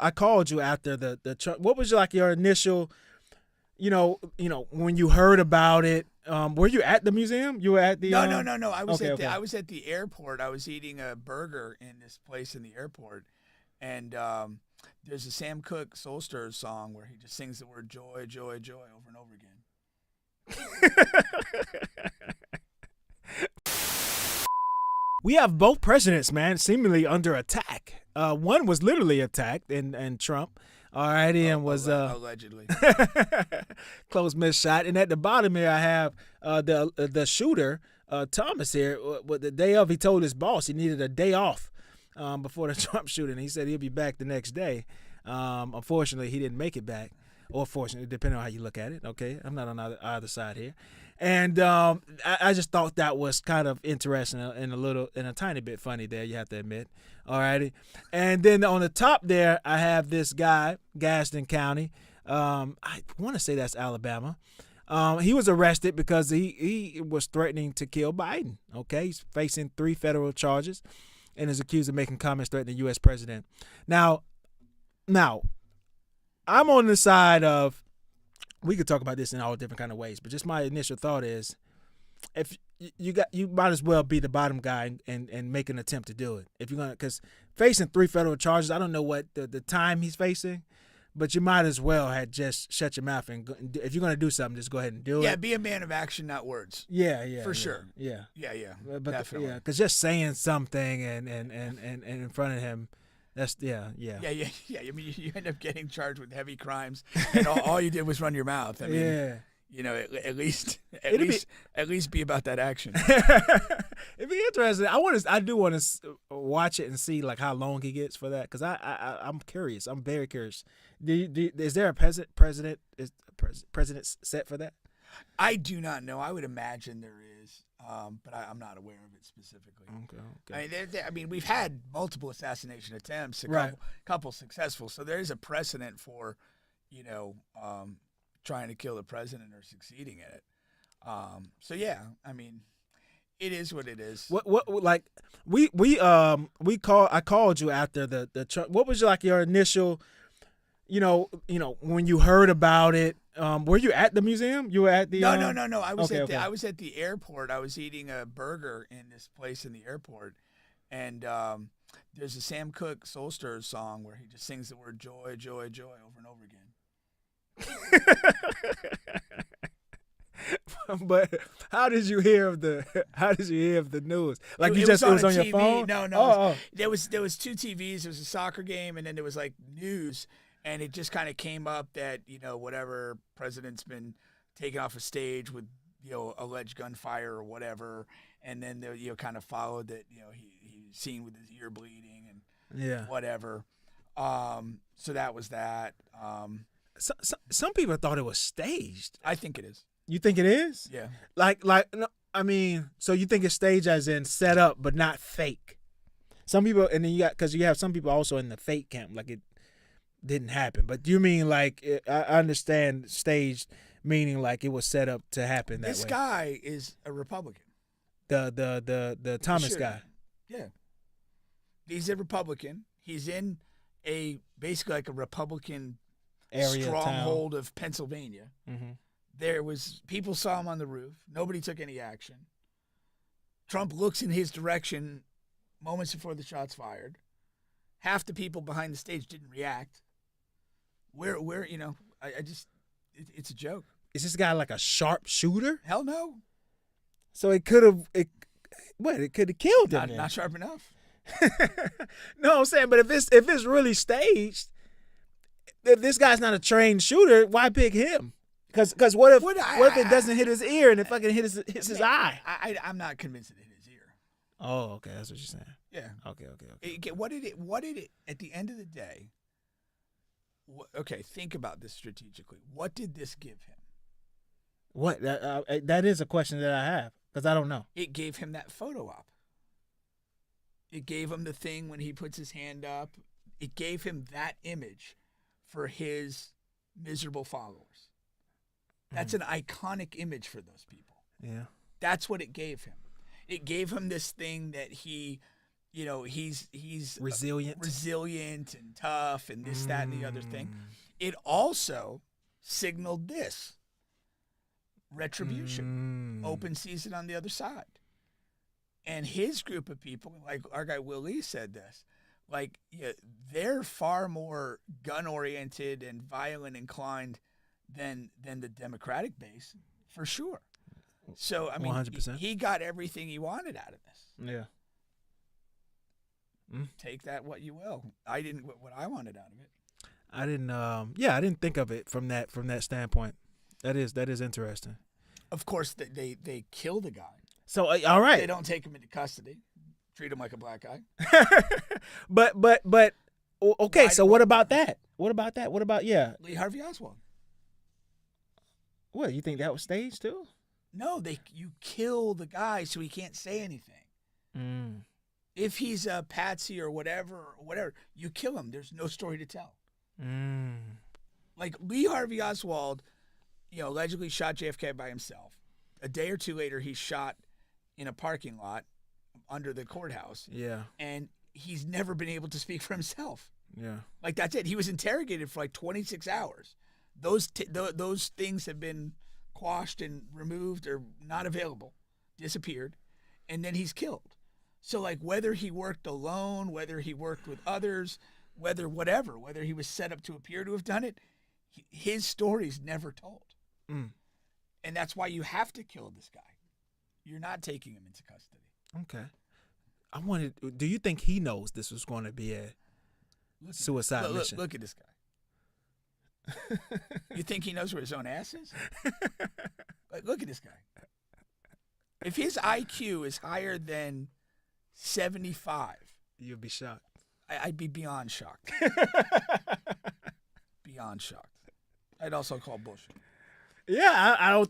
I called you after the Trump. What was like your initial, when you heard about it? Were you at the museum? You were at the No. I was okay. I was at the airport. I was eating a burger in this place in the airport, and there's a Sam Cooke Soul Stirrers song where he just sings the word joy, joy, joy over and over again. We have both presidents, man, seemingly under attack. One was literally attacked, and Trump, alrighty, and was allegedly close miss shot. And at the bottom here, I have the shooter, Thomas here. With the day of, he told his boss he needed a day off before the Trump shooting. He said he'll be back the next day. Unfortunately, he didn't make it back, or fortunately, depending on how you look at it. Okay, I'm not on either side here. And I just thought that was kind of interesting and a tiny bit funny there, you have to admit. Alrighty. And then on the top there, I have this guy, Gaston County. I want to say that's Alabama. He was arrested because he was threatening to kill Biden. Okay, he's facing 3 federal charges and is accused of making comments threatening the U.S. president. Now, I'm on the side of, we could talk about this in all different kind of ways, but just my initial thought is, if you might as well be the bottom guy and make an attempt to do it. If you're gonna, because facing 3 federal charges, I don't know what the time he's facing, but you might as well have just shut your mouth and if you're gonna do something, just go ahead and do it. Yeah, be a man of action, not words. Yeah, for sure. Yeah, but definitely. Yeah, because just saying something and in front of him. That's yeah. I mean, you end up getting charged with heavy crimes, and all you did was run your mouth. I mean, at least be about that action. It'd be interesting. I do want to watch it and see like how long he gets for that, because I'm curious. I'm very curious. Is there a president set for that? I do not know. I would imagine there is, but I'm not aware of it specifically. Okay. I mean, we've had multiple assassination attempts, couple successful, so there is a precedent for, trying to kill the president or succeeding in it. So yeah, I mean, it is what it is. What like I called you after the Trump. What was like your initial, when you heard about it? Were you at the museum? You were at the No. I was okay. I was at the airport. I was eating a burger in this place in the airport, and there's a Sam Cooke Soul Stirrers song where he just sings the word joy, joy, joy over and over again. But how did you hear of the news? Like it was on TV. your phone? No. There was 2 TVs. There was a soccer game, and then there was like news. And it just kind of came up that, whatever president's been taken off a stage with, alleged gunfire or whatever. And then, kind of followed that, he's seen with his ear bleeding and whatever. So that was that. Some people thought it was staged. I think it is. You think it is? Yeah. No, I mean, so you think it's staged as in set up but not fake? Some people, and then because you have some people also in the fake camp, like it didn't happen. But you mean like I understand staged meaning like it was set up to happen that way. This guy is a Republican. The Thomas guy. Yeah. He's a Republican. He's in basically like a Republican area stronghold of Pennsylvania. Mm-hmm. People saw him on the roof. Nobody took any action. Trump looks in his direction moments before the shots fired. Half the people behind the stage didn't react. It's a joke. Is this guy like a sharp shooter? Hell no. So it could have killed him. Not sharp enough. No, I'm saying, but if it's really staged, if this guy's not a trained shooter, why pick him? Because what if it doesn't hit his ear and it fucking hits his eye? I'm not convinced it hit his ear. Oh, okay, that's what you're saying. Yeah. Okay. What did it at the end of the day? Think about this strategically. What did this give him? What? That is a question that I have because I don't know. It gave him that photo op. It gave him the thing when he puts his hand up. It gave him that image for his miserable followers. That's an iconic image for those people. Yeah. That's what it gave him. It gave him this thing that he he's Resilient. and tough and this, that, and the other thing. It also signaled this retribution, open season on the other side. And his group of people, like our guy Will Lee said this, like they're far more gun-oriented and violent inclined than the Democratic base, for sure. So, I mean, 100%. he got everything he wanted out of this. Yeah. Take that what you will. I didn't what I wanted out of it. I didn't. I didn't think of it from that standpoint. That is interesting. Of course, they kill the guy. So all right. They don't take him into custody. Treat him like a black guy. but okay. So what about that? What about Lee Harvey Oswald? What, you think that was staged too? No, you kill the guy so he can't say anything. If he's a patsy or whatever, you kill him. There's no story to tell. Like Lee Harvey Oswald, allegedly shot JFK by himself. A day or two later, he's shot in a parking lot under the courthouse. Yeah. And he's never been able to speak for himself. Yeah. Like, that's it. He was interrogated for like 26 hours. Those things have been quashed and removed or not available, disappeared, and then he's killed. So, like, whether he worked alone, whether he worked with others, whether he was set up to appear to have done it, his story's never told. And that's why you have to kill this guy. You're not taking him into custody. Okay. Do you think he knows this was going to be a suicide mission? Look at this guy. You think he knows where his own ass is? Like, look at this guy. If his IQ is higher than 75, you'd be shocked. I'd be beyond shocked. Beyond shocked. I'd also call bullshit. Yeah,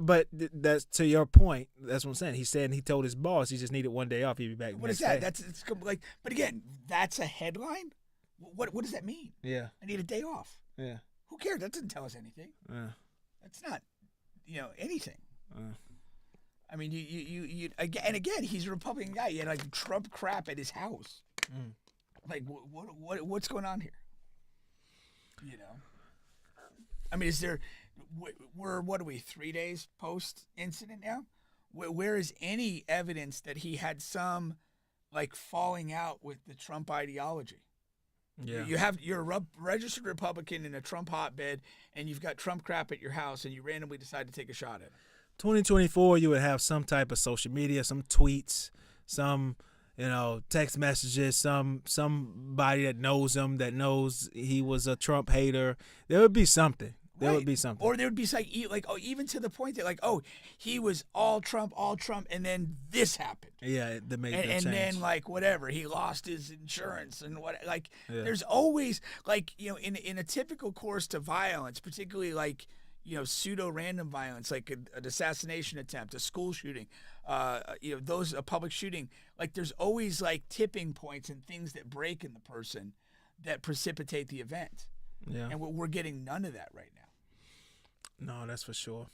but that's to your point. That's what I'm saying. He's saying he told his boss he just needed one day off. He'd be back. What is that? It's like, but again, that's a headline. What does that mean? Yeah, I need a day off. Yeah, who cares? That doesn't tell us anything. That's not, anything. I mean, you again, he's a Republican guy. He had like Trump crap at his house. Like, what's going on here? I mean, what are we, 3 days post incident now? Where is any evidence that he had some like falling out with the Trump ideology? Yeah. You're a registered Republican in a Trump hotbed, and you've got Trump crap at your house, and you randomly decide to take a shot at it. 2024, you would have some type of social media, some tweets, some text messages, somebody that knows him, that knows he was a Trump hater. There would be something. There would be something. Or there would be even to the point that he was all Trump, and then this happened. Yeah, that made and change. then whatever, he lost his insurance and what there's always in a typical course to violence, particularly pseudo random violence, like an assassination attempt, a school shooting, a public shooting, there's always tipping points and things that break in the person that precipitate the event. Yeah. And we're getting none of that right now. No, that's for sure.